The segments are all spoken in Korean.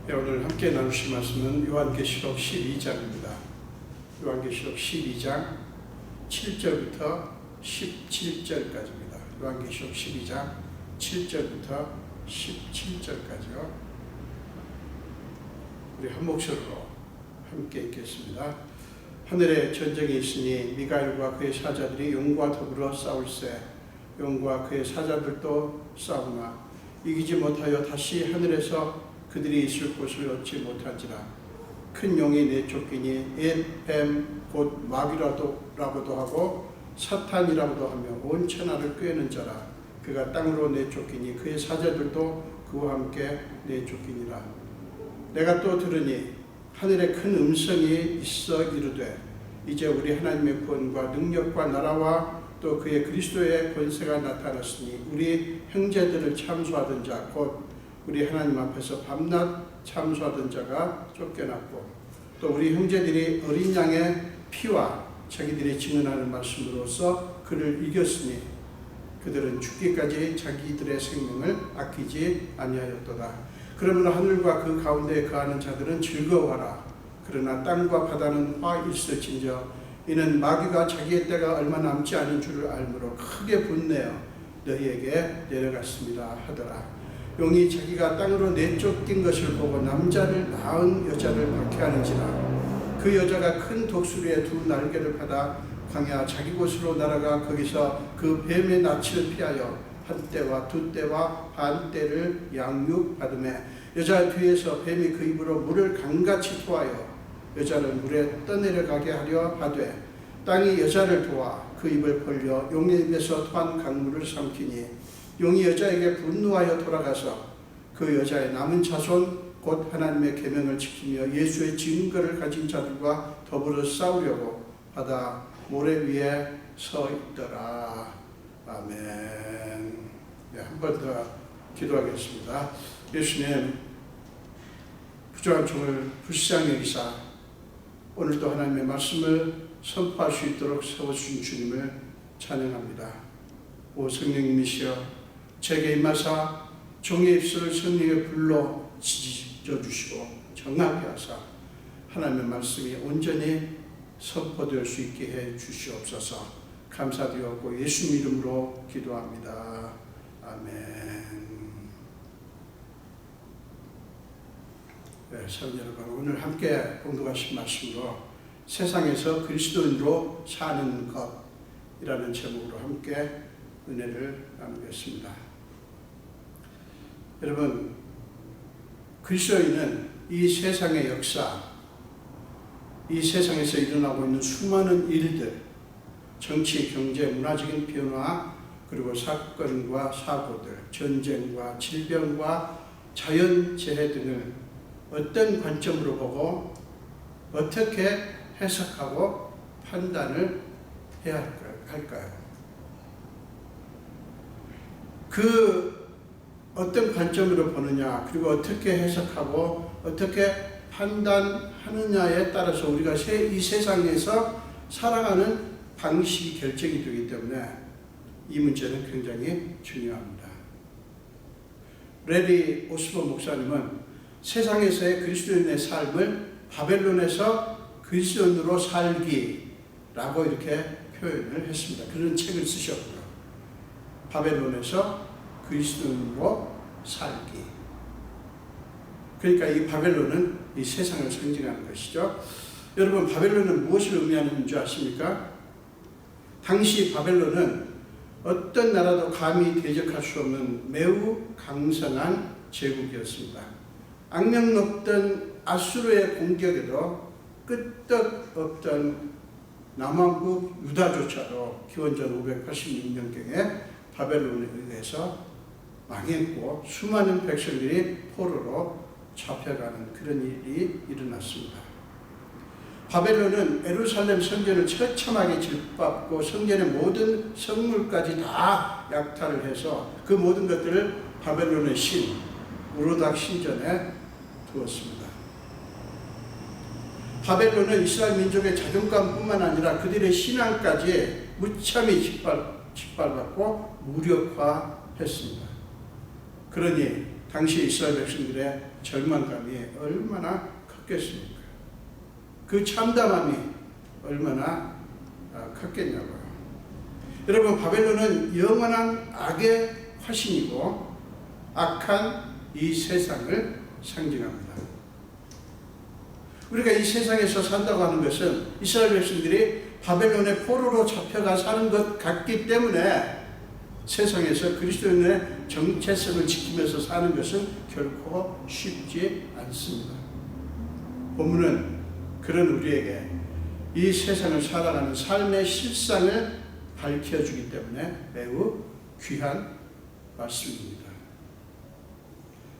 오늘 함께 나누실 말씀은 요한계시록 12장입니다. 요한계시록 12장 7절부터 17절까지입니다. 요한계시록 12장 7절부터 17절까지요. 우리 한 목소리로 함께 읽겠습니다. 하늘에 전쟁이 있으니 미가엘과 그의 사자들이 용과 더불어 싸울세. 용과 그의 사자들도 싸우나 이기지 못하여 다시 하늘에서 그들이 있을 곳을 얻지 못한지라. 큰 용이 내쫓기니 옛 뱀 곧 마귀라고도 하고 사탄이라고도 하며 온 천하를 꿰는 자라. 그가 땅으로 내쫓기니 그의 사자들도 그와 함께 내쫓기니라. 내가 또 들으니 하늘에 큰 음성이 있어 이르되 이제 우리 하나님의 구원과 능력과 나라와 또 그의 그리스도의 권세가 나타났으니 우리 형제들을 참소하던 자 곧 우리 하나님 앞에서 밤낮 참소하던 자가 쫓겨났고 또 우리 형제들이 어린 양의 피와 자기들이 증언하는 말씀으로써 그를 이겼으니 그들은 죽기까지 자기들의 생명을 아끼지 아니하였도다. 그러므로 하늘과 그 가운데 거하는 자들은 즐거워하라. 그러나 땅과 바다는 화 있을진저 이는 마귀가 자기의 때가 얼마 남지 않은 줄을 알므로 크게 분내어 너희에게 내려갔습니다 하더라. 용이 자기가 땅으로 내쫓긴 것을 보고 남자를 낳은 여자를 박해하는지라. 그 여자가 큰 독수리의 두 날개를 받아 광야 자기 곳으로 날아가 거기서 그 뱀의 낯을 피하여 한 때와 두 때와 반 때를 양육받으매 여자 뒤에서 뱀이 그 입으로 물을 강같이 토하여 여자를 물에 떠내려가게 하려 하되 땅이 여자를 도와 그 입을 벌려 용의 입에서 토한 강물을 삼키니 용이 여자에게 분노하여 돌아가서 그 여자의 남은 자손 곧 하나님의 계명을 지키며 예수의 증거를 가진 자들과 더불어 싸우려고 바다 모래 위에 서 있더라. 아멘. 네, 한 번 더 기도하겠습니다. 예수님, 부정한 종을 불쌍히 여기사 오늘도 하나님의 말씀을 선포할 수 있도록 세워주신 주님을 찬양합니다. 오 성령님이시여 제게 임하사 종의 입술을 성령의 불로 찢어주시고 정하게 하사 하나님의 말씀이 온전히 선포될 수 있게 해 주시옵소서. 감사드리고 예수 이름으로 기도합니다. 아멘. 네, 성도 여러분, 오늘 함께 공독하신 말씀으로 세상에서 그리스도인으로 사는 것이라는 제목으로 함께 은혜를 나누겠습니다. 여러분, 그리스도인은 이 세상의 역사, 이 세상에서 일어나고 있는 수많은 일들, 정치, 경제, 문화적인 변화, 그리고 사건과 사고들, 전쟁과 질병과 자연재해 등을 어떤 관점으로 보고 어떻게 해석하고 판단을 해야 할까요? 그 어떤 관점으로 보느냐, 그리고 어떻게 해석하고 어떻게 판단하느냐에 따라서 우리가 이 세상에서 살아가는 방식이 결정이 되기 때문에 이 문제는 굉장히 중요합니다. 레리 오스본 목사님은 세상에서의 그리스도인의 삶을 바벨론에서 그리스도인으로 살기라고 이렇게 표현을 했습니다. 그런 책을 쓰셨고요. 바벨론에서 그리스도인으로 살기. 그러니까 이 바벨론은 이 세상을 상징하는 것이죠. 여러분, 바벨론은 무엇을 의미하는 줄 아십니까? 당시 바벨론은 어떤 나라도 감히 대적할 수 없는 매우 강성한 제국이었습니다. 악명 높던 아수르의 공격에도 끄떡없던 남왕국 유다조차도 기원전 586년경에 바벨론에 의해서 망했고 수많은 백성들이 포로로 잡혀가는 그런 일이 일어났습니다. 바벨론은 예루살렘 성전을 처참하게 짓밟고 성전의 모든 성물까지 다 약탈을 해서 그 모든 것들을 바벨론의 신 우르닥 신전에 두었습니다. 바벨론은 이스라엘 민족의 자존감뿐만 아니라 그들의 신앙까지 무참히 짓밟았고 무력화했습니다. 그러니 당시 이스라엘 백성들의 절망감이 얼마나 컸겠습니까? 그 참담함이 얼마나 컸겠냐고요. 여러분, 바벨론은 영원한 악의 화신이고 악한 이 세상을 상징합니다. 우리가 이 세상에서 산다고 하는 것은 이스라엘 백성들이 바벨론의 포로로 잡혀가 사는 것 같기 때문에 세상에서 그리스도인의 정체성을 지키면서 사는 것은 결코 쉽지 않습니다. 본문은 그런 우리에게 이 세상을 살아가는 삶의 실상을 밝혀주기 때문에 매우 귀한 말씀입니다.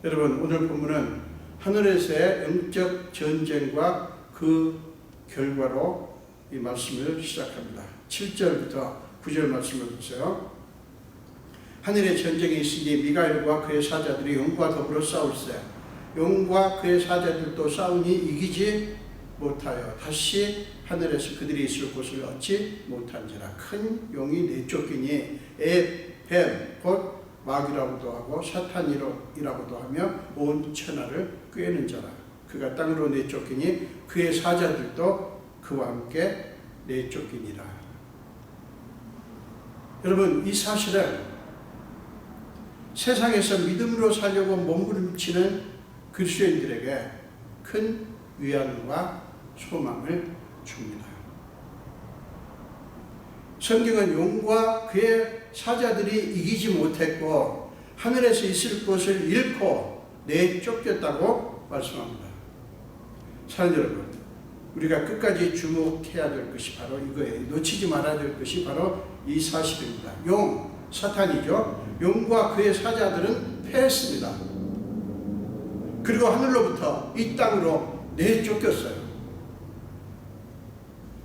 여러분, 오늘 본문은 하늘에서의 영적 전쟁과 그 결과로 이 말씀을 시작합니다. 7절부터 9절 말씀을 보세요. 하늘에 전쟁이 있으니 미가엘과 그의 사자들이 용과 더불어 싸울세. 용과 그의 사자들도 싸우니 이기지 못하여 다시 하늘에서 그들이 있을 곳을 얻지 못한지라. 큰 용이 내쫓기니 뱀 곧 마귀라고도 하고 사탄이라고도 하며 온 천하를 꿰는 자라. 그가 땅으로 내쫓기니 그의 사자들도 그와 함께 내쫓기니라. 여러분, 이 사실은 세상에서 믿음으로 살려고 몸부림치는 그리스도인들에게 큰 위안과 소망을 줍니다. 성경은 용과 그의 사자들이 이기지 못했고 하늘에서 있을 것을 잃고 내쫓겼다고 말씀합니다. 사랑하는 여러분, 우리가 끝까지 주목해야 될 것이 바로 이거예요. 놓치지 말아야 될 것이 바로 이 사실입니다. 용, 사탄이죠. 용과 그의 사자들은 패했습니다. 그리고 하늘로부터 이 땅으로 내쫓겼어요.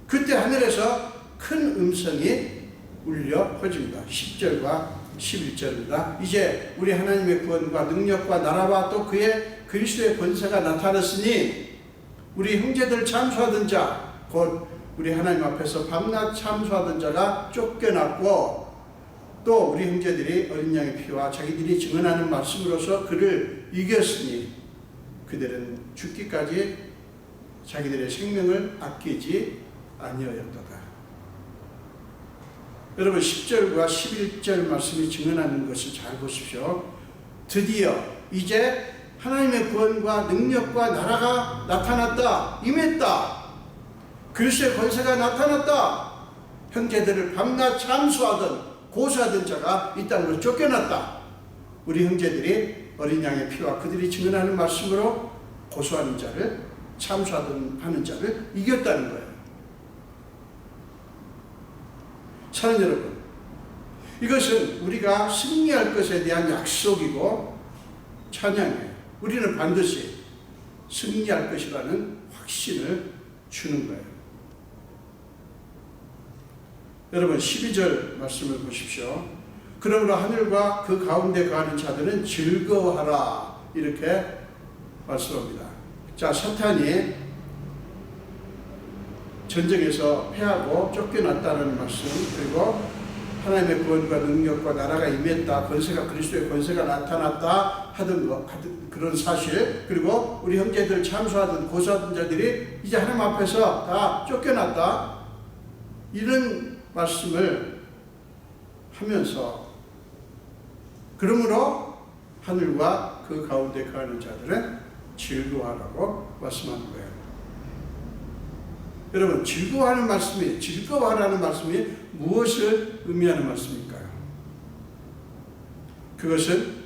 그때 하늘에서 큰 음성이 울려 퍼집니다. 10절과 11절입니다. 이제 우리 하나님의 구원과 능력과 나라와 또 그의 그리스도의 권세가 나타났으니 우리 형제들 참수하던 자, 곧 우리 하나님 앞에서 밤낮 참수하던 자가 쫓겨났고 또 우리 형제들이 어린 양의 피와 자기들이 증언하는 말씀으로서 그를 이겼으니 그들은 죽기까지 자기들의 생명을 아끼지 아니하였도다. 여러분, 10절과 11절 말씀이 증언하는 것을 잘 보십시오. 드디어 이제 하나님의 구원과 능력과 나라가 나타났다. 임했다. 그리스도의 권세가 나타났다. 형제들을 밤낮 참수하던 고수하던 자가 이 땅으로 쫓겨났다. 우리 형제들이 어린 양의 피와 그들이 증언하는 말씀으로 고수하는 자를 참수하는 자를 이겼다는 거예요. 사랑하는 여러분, 이것은 우리가 승리할 것에 대한 약속이고 찬양이에요. 우리는 반드시 승리할 것이라는 확신을 주는 거예요. 여러분, 12절 말씀을 보십시오. 그러므로 하늘과 그 가운데 거하는 자들은 즐거워하라. 이렇게 말씀합니다. 자, 사탄이 전쟁에서 패하고 쫓겨났다는 말씀, 그리고 하나님의 구원과 능력과 나라가 임했다, 권세가 그리스도의 권세가 나타났다 하던 그런 사실, 그리고 우리 형제들 참수하던 고수하던 자들이 이제 하나님 앞에서 다 쫓겨났다, 이런 말씀을 하면서 그러므로 하늘과 그 가운데 거하는 자들은 즐거워하라고 말씀하는 거예요. 여러분, 즐거워하라는 말씀이 무엇을 의미하는 말씀일까요? 그것은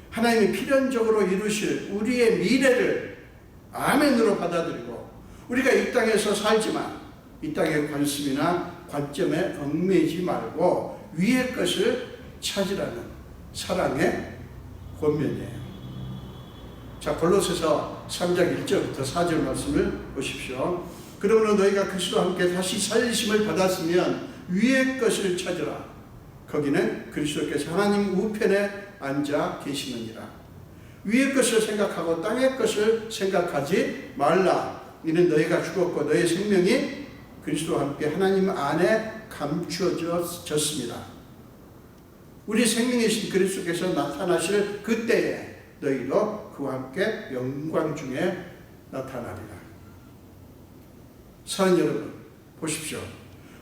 하나님이 필연적으로 이루실 우리의 미래를 아멘으로 받아들이고 우리가 이 땅에서 살지만 이 땅의 관심이나 관점에 얽매이지 말고 위의 것을 찾으라는 사랑의 권면이에요. 자, 골로새서 3장 1절부터 4절 말씀을 보십시오. 그러므로 너희가 그리스도와 함께 다시 살리심을 받았으면 위의 것을 찾으라. 거기는 그리스도께서 하나님 우편에 앉아 계시느니라. 위의 것을 생각하고 땅의 것을 생각하지 말라. 이는 너희가 죽었고 너희 생명이 그리스도와 함께 하나님 안에 감추어졌습니다. 우리 생명이신 그리스도께서 나타나실 그때에 너희도 그와 함께 영광 중에 나타나리라. 사랑하는 여러분, 보십시오.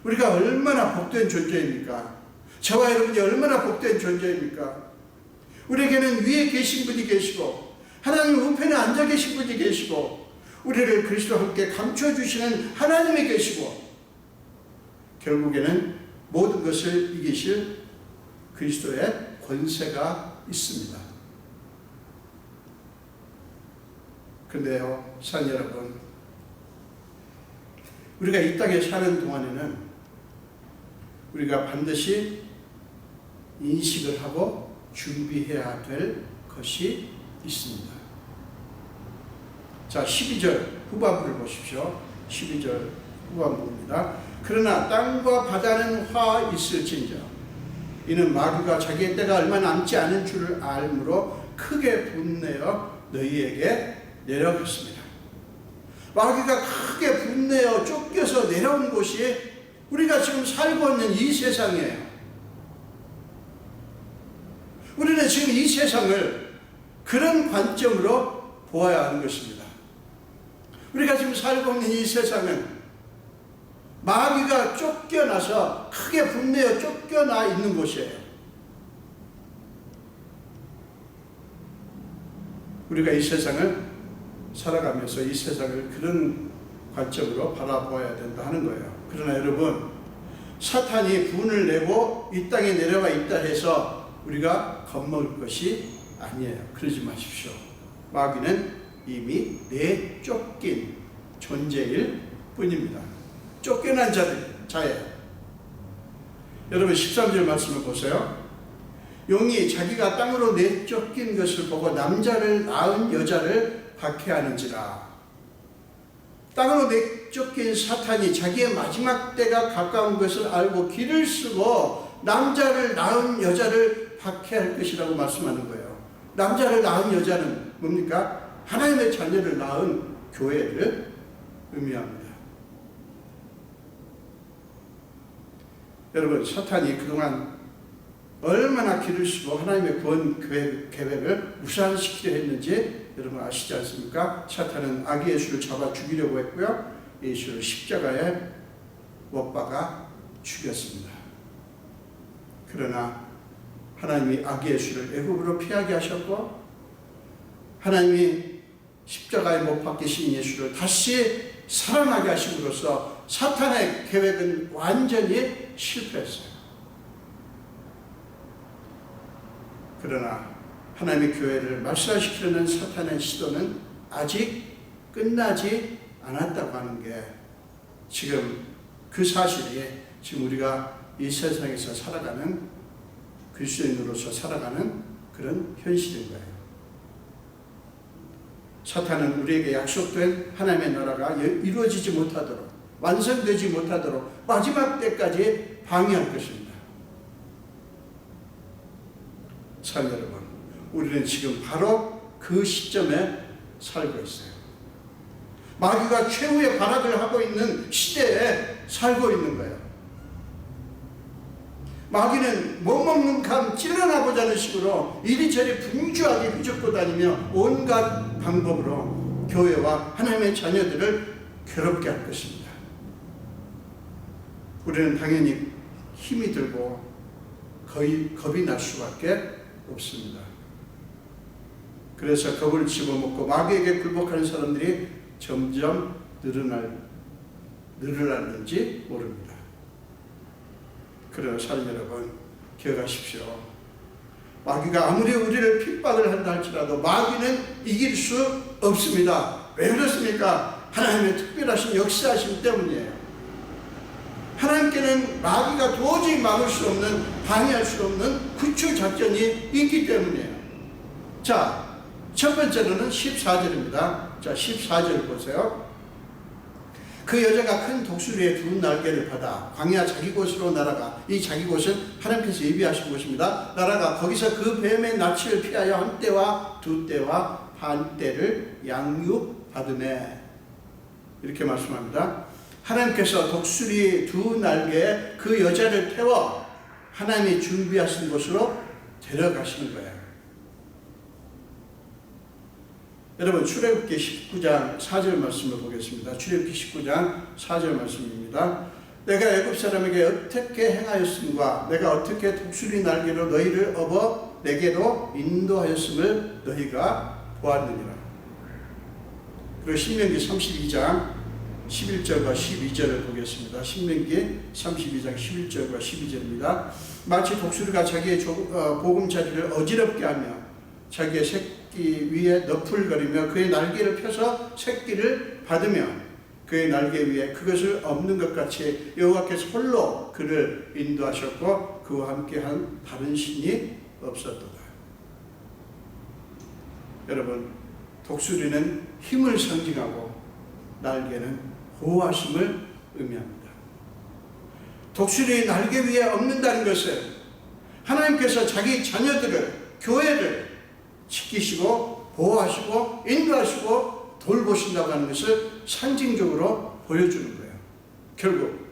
우리가 얼마나 복된 존재입니까? 저와 여러분이 얼마나 복된 존재입니까? 우리에게는 위에 계신 분이 계시고 하나님 우편에 앉아 계신 분이 계시고 우리를 그리스도와 함께 감춰주시는 하나님이 계시고 결국에는 모든 것을 이기실 그리스도의 권세가 있습니다. 그런데요, 사랑하는 여러분, 우리가 이 땅에 사는 동안에는 우리가 반드시 인식을 하고 준비해야 될 것이 있습니다. 자, 12절 후반부를 보십시오. 12절 후반부입니다. 그러나 땅과 바다는 화 있을진저 이는 마귀가 자기의 때가 얼마 남지 않은 줄을 알므로 크게 분내어 너희에게 내려갔습니다. 마귀가 크게 분내어 쫓겨서 내려온 곳이 우리가 지금 살고 있는 이 세상이에요. 우리는 지금 이 세상을 그런 관점으로 보아야 하는 것입니다. 우리가 지금 살고 있는 이 세상은 마귀가 쫓겨나서 크게 분내어 쫓겨나 있는 곳이에요. 우리가 이 세상을 살아가면서 이 세상을 그런 관점으로 바라보아야 된다 하는 거예요. 그러나 여러분, 사탄이 분을 내고 이 땅에 내려와 있다 해서 우리가 겁먹을 것이 아니에요. 그러지 마십시오. 마귀는 이미 내쫓긴 존재일 뿐입니다. 쫓겨난 자예요. 여러분 13절 말씀을 보세요. 용이 자기가 땅으로 내쫓긴 것을 보고 남자를 낳은 여자를 박해하는지라. 땅으로 내쫓긴 사탄이 자기의 마지막 때가 가까운 것을 알고 길을 쓰고 남자를 낳은 여자를 박해할 것이라고 말씀하는 거예요. 남자를 낳은 여자는 뭡니까? 하나님의 자녀를 낳은 교회를 의미합니다. 여러분, 사탄이 그동안 얼마나 길을 쓰고 하나님의 구원 계획을 무산시키려 했는지 여러분 아시지 않습니까? 사탄은 아기 예수를 잡아 죽이려고 했고요. 예수를 십자가에 못 박아 죽였습니다. 그러나 하나님이 아기 예수를 애굽으로 피하게 하셨고 하나님이 십자가에 못 박히신 예수를 다시 살아나게 하심으로써 사탄의 계획은 완전히 실패했어요. 그러나 하나님의 교회를 말살시키려는 사탄의 시도는 아직 끝나지 않았다고 하는 게 지금 그 사실이 지금 우리가 이 세상에서 살아가는 그리스도인으로서 살아가는 그런 현실인 거예요. 사탄은 우리에게 약속된 하나님의 나라가 이루어지지 못하도록 완성되지 못하도록 마지막 때까지 방해할 것입니다. 사랑하는 여러분, 우리는 지금 바로 그 시점에 살고 있어요. 마귀가 최후의 발악을 하고 있는 시대에 살고 있는 거예요. 마귀는 못 먹는 감 찔러나보자는 식으로 이리저리 분주하게 휘젓고 다니며 온갖 방법으로 교회와 하나님의 자녀들을 괴롭게 할 것입니다. 우리는 당연히 힘이 들고 거의 겁이 날 수밖에 없습니다. 그래서 겁을 집어먹고 마귀에게 굴복하는 사람들이 점점 늘어나는지 모릅니다. 그러나 사랑하는 여러분, 기억하십시오. 마귀가 아무리 우리를 핍박을 한다 할지라도 마귀는 이길 수 없습니다. 왜 그렇습니까? 하나님의 특별하신 역사하심 때문이에요. 하나님께는 마귀가 도저히 막을 수 없는, 방해할 수 없는 구출 작전이 있기 때문이에요. 자, 첫 번째로는 14절입니다. 자, 14절 보세요. 그 여자가 큰 독수리의 두 날개를 받아 광야 자기 곳으로 날아가, 이 자기 곳은 하나님께서 예비하신 곳입니다. 날아가 거기서 그 뱀의 낯을 피하여 한 때와 두 때와 반 때를 양육받으매. 이렇게 말씀합니다. 하나님께서 독수리 두 날개에 그 여자를 태워 하나님이 준비하신 곳으로 데려가시는 거예요. 여러분 출애굽기 19장 4절 말씀을 보겠습니다. 출애굽기 19장 4절 말씀입니다. 내가 애굽 사람에게 어떻게 행하였음과 내가 어떻게 독수리 날개로 너희를 업어 내게로 인도하였음을 너희가 보았느니라. 그리고 신명기 32장 11절과 12절을 보겠습니다. 신명기 32장 11절과 12절입니다. 마치 독수리가 자기의 보금자리를 어지럽게 하며 자기의 새끼 위에 너풀거리며 그의 날개를 펴서 새끼를 받으며 그의 날개 위에 그것을 엎는 것 같이 여호와께서 홀로 그를 인도하셨고 그와 함께한 다른 신이 없었도다. 여러분, 독수리는 힘을 상징하고 날개는 보호하심을 의미합니다. 독수리의 날개 위에 엎는다는 것은 하나님께서 자기 자녀들을, 교회를 지키시고 보호하시고 인도하시고 돌보신다고 하는 것을 상징적으로 보여주는 거예요. 결국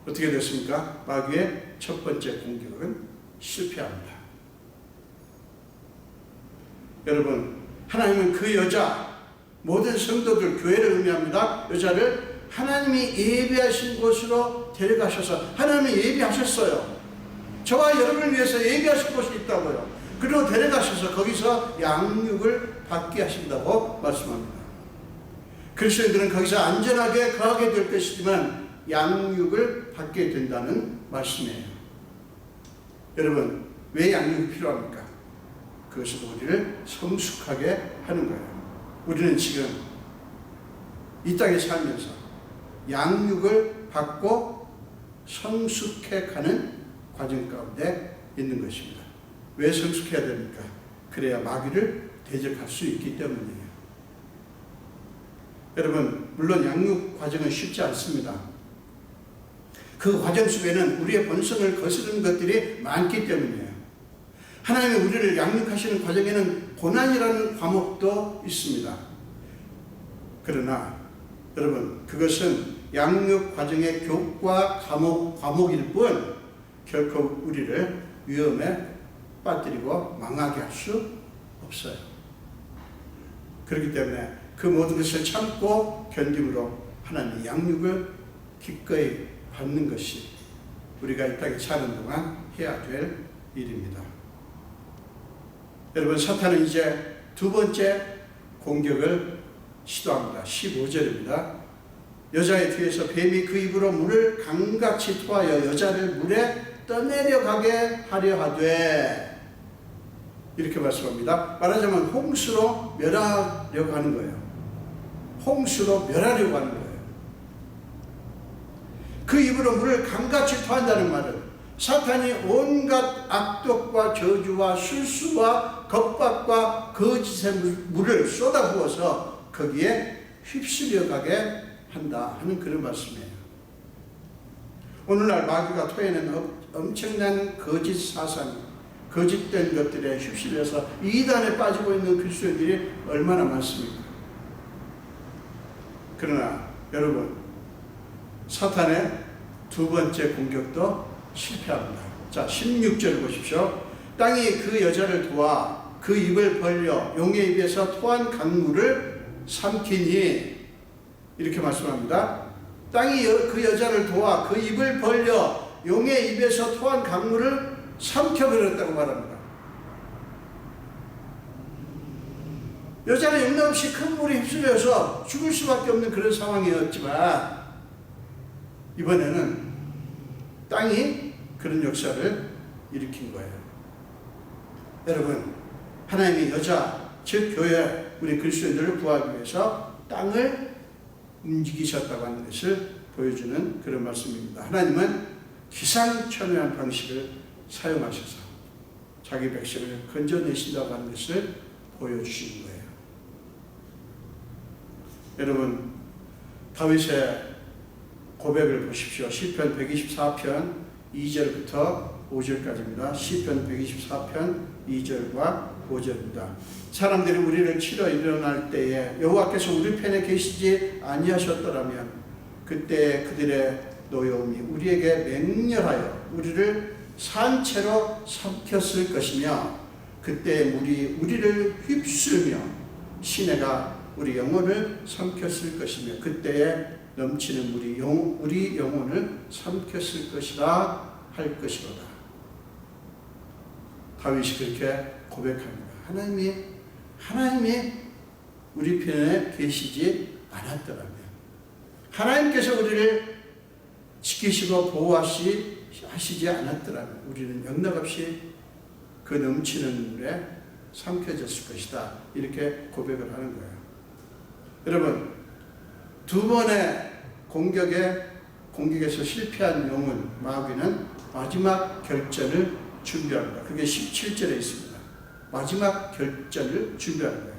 어떻게 됐습니까? 마귀의 첫 번째 공격은 실패합니다. 여러분, 하나님은 그 여자, 모든 성도들, 교회를 의미합니다. 여자를 하나님이 예비하신 곳으로 데려가셔서 하나님이 예비하셨어요. 저와 여러분을 위해서 예비하신 곳이 있다고요. 그리고 데려가셔서 거기서 양육을 받게 하신다고 말씀합니다. 그리스도인들은 거기서 안전하게 거하게 될 것이지만 양육을 받게 된다는 말씀이에요. 여러분, 왜 양육이 필요합니까? 그것은 우리를 성숙하게 하는 거예요. 우리는 지금 이 땅에 살면서 양육을 받고 성숙해 가는 과정 가운데 있는 것입니다. 왜 성숙해야 됩니까? 그래야 마귀를 대적할 수 있기 때문이에요. 여러분, 물론 양육 과정은 쉽지 않습니다. 그 과정 속에는 우리의 본성을 거스르는 것들이 많기 때문이에요. 하나님이 우리를 양육하시는 과정에는 고난이라는 과목도 있습니다. 그러나 여러분, 그것은 양육 과정의 교과 과목일 뿐 결코 우리를 위험에 빠뜨리고 망하게 할 수 없어요. 그렇기 때문에 그 모든 것을 참고 견딤으로 하나님의 양육을 기꺼이 받는 것이 우리가 이 땅에 사는 동안 해야 될 일입니다. 여러분, 사탄은 이제 두 번째 공격을 시도합니다. 15절입니다. 여자의 뒤에서 뱀이 그 입으로 물을 강같이 토하여 여자를 물에 떠내려가게 하려 하되, 이렇게 말씀합니다. 말하자면 홍수로 멸하려고 하는 거예요. 홍수로 멸하려고 하는 거예요. 그 입으로 물을 강같이 토한다는 말은 사탄이 온갖 악독과 저주와 술수와 겁박과 거짓의 물을 쏟아부어서 거기에 휩쓸려 가게 한다 하는 그런 말씀이에요. 오늘날 마귀가 토해낸 엄청난 거짓 사상, 거짓된 것들에 휩쓸려서 이단에 빠지고 있는 그리스도인들이 얼마나 많습니까? 그러나 여러분, 사탄의 두 번째 공격도 실패합니다. 자, 16절 보십시오. 땅이 그 여자를 도와 그 입을 벌려 용의 입에서 토한 강물을 삼키니, 이렇게 말씀합니다. 땅이 그 여자를 도와 그 입을 벌려 용의 입에서 토한 강물을 삼켜버렸다고 말합니다. 여자는 영락없이 큰 물에 휩쓸려서 죽을 수밖에 없는 그런 상황이었지만 이번에는 땅이 그런 역사를 일으킨 거예요. 여러분, 하나님이 여자, 즉 교회, 우리 그리스도인들을 구하기 위해서 땅을 움직이셨다고 하는 것을 보여주는 그런 말씀입니다. 하나님은 기상천외한 방식을 사용하셔서 자기 백성을 건져내신다고 하는 것을 보여주시는 거예요. 여러분, 다윗의 고백을 보십시오. 시편 124편 2절부터 5절까지입니다. 시편 124편 2절과 5절입니다. 사람들이 우리를 치러 일어날 때에 여호와께서 우리 편에 계시지 아니하셨더라면 그때 그들의 노여움이 우리에게 맹렬하여 우리를 산채로 삼켰을 것이며 그때 물이 우리를 휩쓸며 시내가 우리 영혼을 삼켰을 것이며 그때에 넘치는 우리 영혼을 삼켰을 것이라 할 것이로다. 다윗이 그렇게 고백합니다. 하나님이 우리 편에 계시지 않았더라면, 하나님께서 우리를 지키시고 보호하시지 않았더라면 우리는 영락없이 그 넘치는 물에 삼켜졌을 것이다. 이렇게 고백을 하는 거예요. 여러분, 두 번의 공격에서 실패한 용은 마귀는 마지막 결전을 준비합니다. 그게 17절에 있습니다. 마지막 결전을 준비하는 거예요.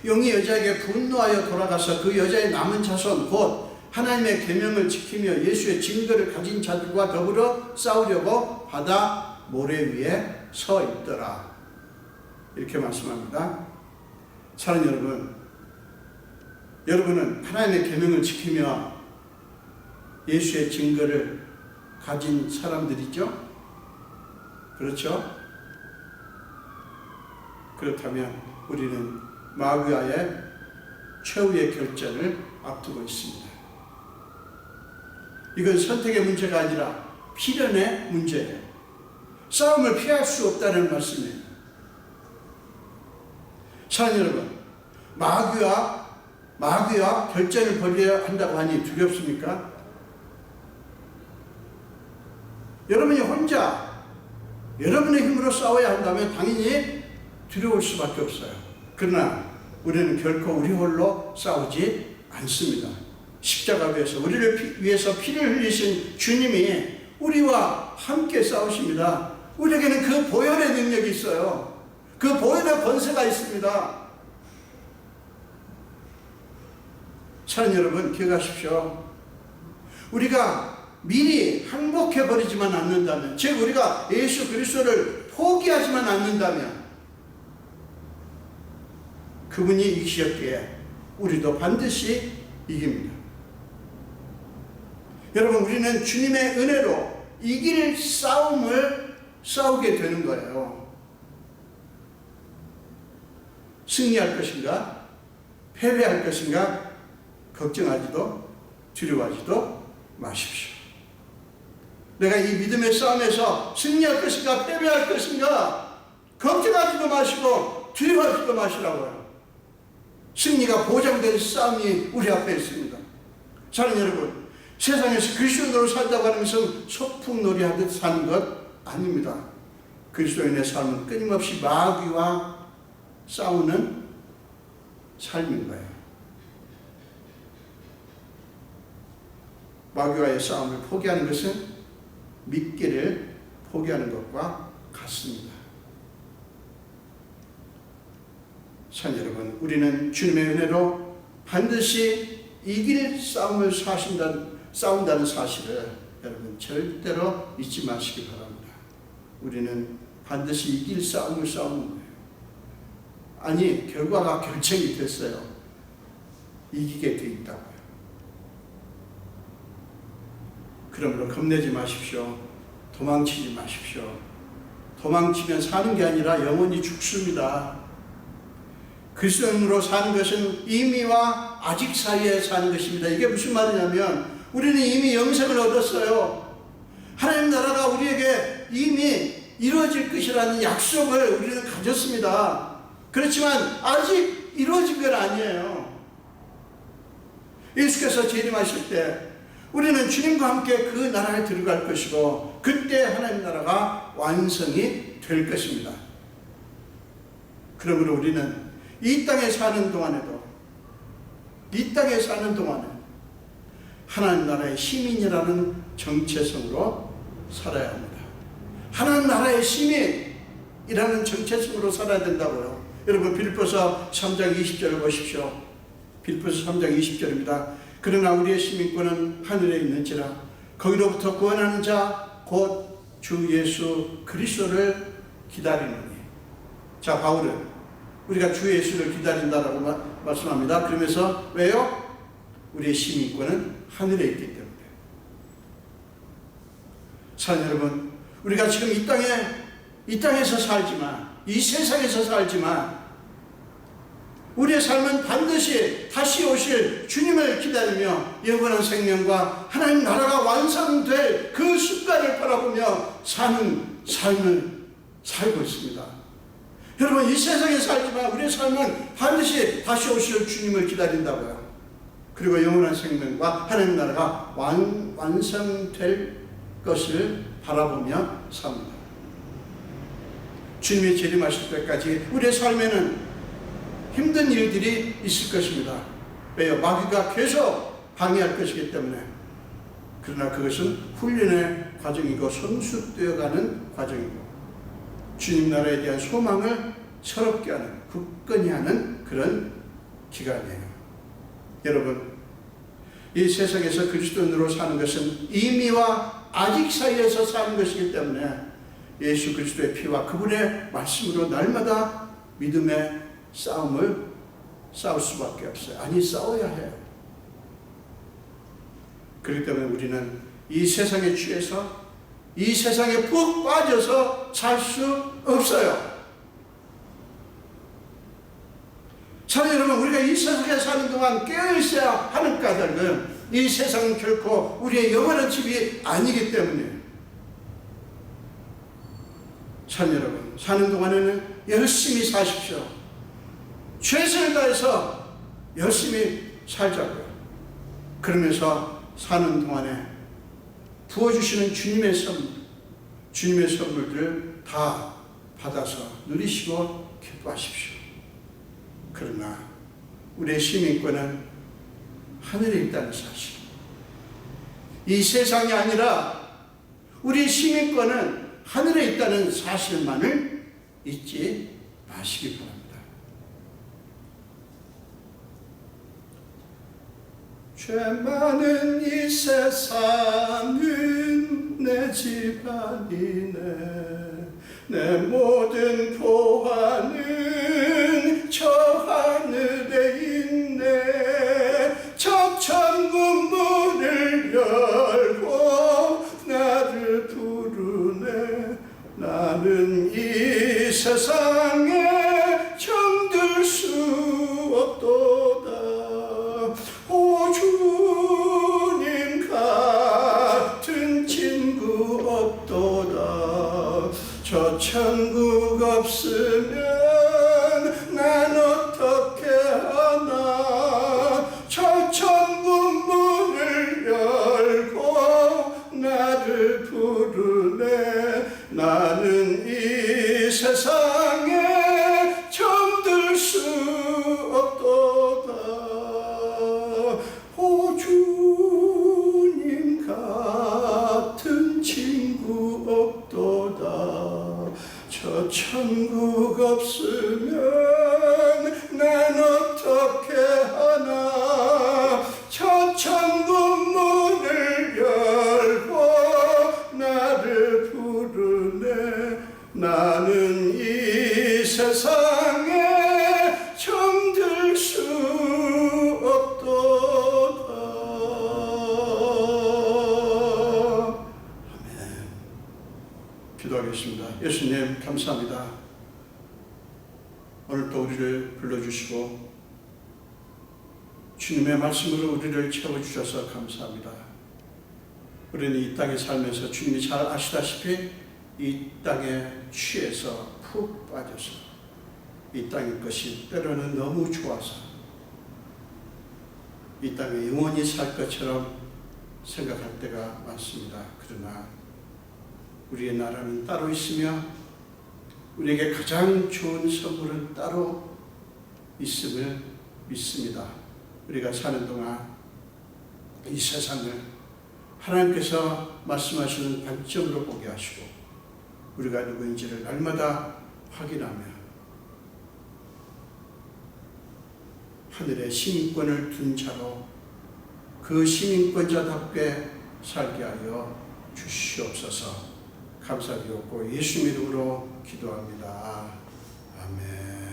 용이 여자에게 분노하여 돌아가서 그 여자의 남은 자손 곧 하나님의 계명을 지키며 예수의 증거를 가진 자들과 더불어 싸우려고 바다 모래 위에 서 있더라. 이렇게 말씀합니다. 사랑하는 여러분, 여러분은 하나님의 계명을 지키며 예수의 증거를 가진 사람들이죠? 그렇죠? 그렇다면 우리는 마귀와의 최후의 결전을 앞두고 있습니다. 이건 선택의 문제가 아니라 필연의 문제예요. 싸움을 피할 수 없다는 말씀이에요. 사랑하는 여러분, 마귀와 결전을 벌여야 한다고 하니 두렵습니까? 여러분이 혼자 여러분의 힘으로 싸워야 한다면 당연히 두려울 수밖에 없어요. 그러나 우리는 결코 우리 홀로 싸우지 않습니다. 십자가 위에서 우리를 위해서 피를 흘리신 주님이 우리와 함께 싸우십니다. 우리에게는 그 보혈의 능력이 있어요. 그 보혈의 권세가 있습니다. 사랑하는 여러분, 기억하십시오. 우리가 미리 항복해버리지만 않는다면, 즉 우리가 예수 그리스도를 포기하지만 않는다면 그분이 이기셨기에 우리도 반드시 이깁니다. 여러분, 우리는 주님의 은혜로 이길 싸움을 싸우게 되는 거예요. 승리할 것인가 패배할 것인가 걱정하지도 두려워하지도 마십시오. 내가 이 믿음의 싸움에서 승리할 것인가 패배할 것인가 걱정하지도 마시고 두려워하지도 마시라고요. 승리가 보장된 싸움이 우리 앞에 있습니다. 사랑하는 여러분, 세상에서 그리스도인으로 살다고 하는 것은 소풍놀이 하듯 사는 것 아닙니다. 그리스도인의 삶은 끊임없이 마귀와 싸우는 삶인 거예요. 마귀와의 싸움을 포기하는 것은 믿기를 포기하는 것과 같습니다. 참 여러분, 우리는 주님의 은혜로 반드시 이길 싸움을 싸운다는 사실을 여러분 절대로 잊지 마시기 바랍니다. 우리는 반드시 이길 싸움을 싸우는 거예요. 아니, 결과가 결정이 됐어요. 이기게 돼 있다고요. 그러므로 겁내지 마십시오. 도망치지 마십시오. 도망치면 사는 게 아니라 영원히 죽습니다. 그리스도인으로 사는 것은 이미와 아직 사이에 사는 것입니다. 이게 무슨 말이냐면 우리는 이미 영생을 얻었어요. 하나님 나라가 우리에게 이미 이루어질 것이라는 약속을 우리는 가졌습니다. 그렇지만 아직 이루어진 건 아니에요. 예수께서 재림하실 때 우리는 주님과 함께 그 나라에 들어갈 것이고 그때 하나님 나라가 완성이 될 것입니다. 그러므로 우리는 이 땅에 사는 동안에 하나님 나라의 시민이라는 정체성으로 살아야 합니다. 하나님 나라의 시민이라는 정체성으로 살아야 된다고요. 여러분, 빌립보서 3장 20절을 보십시오. 빌립보서 3장 20절입니다. 그러나 우리의 시민권은 하늘에 있는지라 거기로부터 구원하는 자 곧 주 예수 그리스도를 기다리노니. 자, 바울은 우리가 주 예수를 기다린다라고 말씀합니다. 그러면서 왜요? 우리의 시민권은 하늘에 있기 때문에. 사랑하는 여러분, 우리가 지금 이 땅에서 살지만, 이 세상에서 살지만 우리의 삶은 반드시 다시 오실 주님을 기다리며 영원한 생명과 하나님 나라가 완성될 그 순간을 바라보며 사는 삶을 살고 있습니다. 여러분, 이 세상에 살지만 우리의 삶은 반드시 다시 오실 주님을 기다린다고요. 그리고 영원한 생명과 하나님 나라가 완성될 것을 바라보며 삽니다. 주님이 재림하실 때까지 우리의 삶에는 힘든 일들이 있을 것입니다. 왜요? 마귀가 계속 방해할 것이기 때문에. 그러나 그것은 훈련의 과정이고 성숙되어가는 과정이고 주님 나라에 대한 소망을 새롭게 하는, 굳건히 하는 그런 기간이에요. 여러분, 이 세상에서 그리스도인으로 사는 것은 이미와 아직 사이에서 사는 것이기 때문에 예수 그리스도의 피와 그분의 말씀으로 날마다 믿음의 싸움을 싸울 수밖에 없어요. 아니, 싸워야 해요. 그렇기 때문에 우리는 이 세상에 취해서 이 세상에 푹 빠져서 살 수 없어요. 사랑 여러분, 우리가 이 세상에 사는 동안 깨어있어야 하는 까닭은 이 세상은 결코 우리의 영원한 집이 아니기 때문이에요. 사랑 여러분, 사는 동안에는 열심히 사십시오. 최선을 다해서 열심히 살자고요. 그러면서 사는 동안에 부어주시는 주님의 선물들을 다 받아서 누리시고 기뻐하십시오. 그러나 우리의 시민권은 하늘에 있다는 사실, 이 세상이 아니라 우리의 시민권은 하늘에 있다는 사실만을 잊지 마시기 바랍니다. 죄 많은 이 세상은 내 집안이네, 내 모든 보화는 저 하늘에 있네. 저 천국 문을 열고 나를 부르네. 나는 이 세상에 정들 수 없도다. 오 주님 같은 친구 없도다. 저 천국 없으면 난 어떻게 하나. 저 천국 문을 열고 나를 부르네. 나는 이 세상에 정들 수 없도다. 오 주님 같은 친구 없도다. 저 천국 없으면 난 어떻게 하나. 저 천국 문을 열고 나를 부르네. 나는 이 세상에 정들 수 없도다. 아멘. 기도하겠습니다. 예수님 감사합니다. 오늘 또 우리를 불러주시고 주님의 말씀으로 우리를 채워주셔서 감사합니다. 우리는 이 땅에 살면서 주님이 잘 아시다시피 이 땅에 취해서 푹 빠져서 이 땅의 것이 때로는 너무 좋아서 이 땅에 영원히 살 것처럼 생각할 때가 많습니다. 그러나 우리의 나라는 따로 있으며 우리에게 가장 좋은 선물은 따로 있음을 믿습니다. 우리가 사는 동안 이 세상을 하나님께서 말씀하시는 관점으로 보게 하시고 우리가 누구인지를 날마다 확인하며 하늘의 시민권을 둔 자로 그 시민권자답게 살게 하여 주시옵소서. 감사드렸고 예수님 이름으로 기도합니다. 아멘.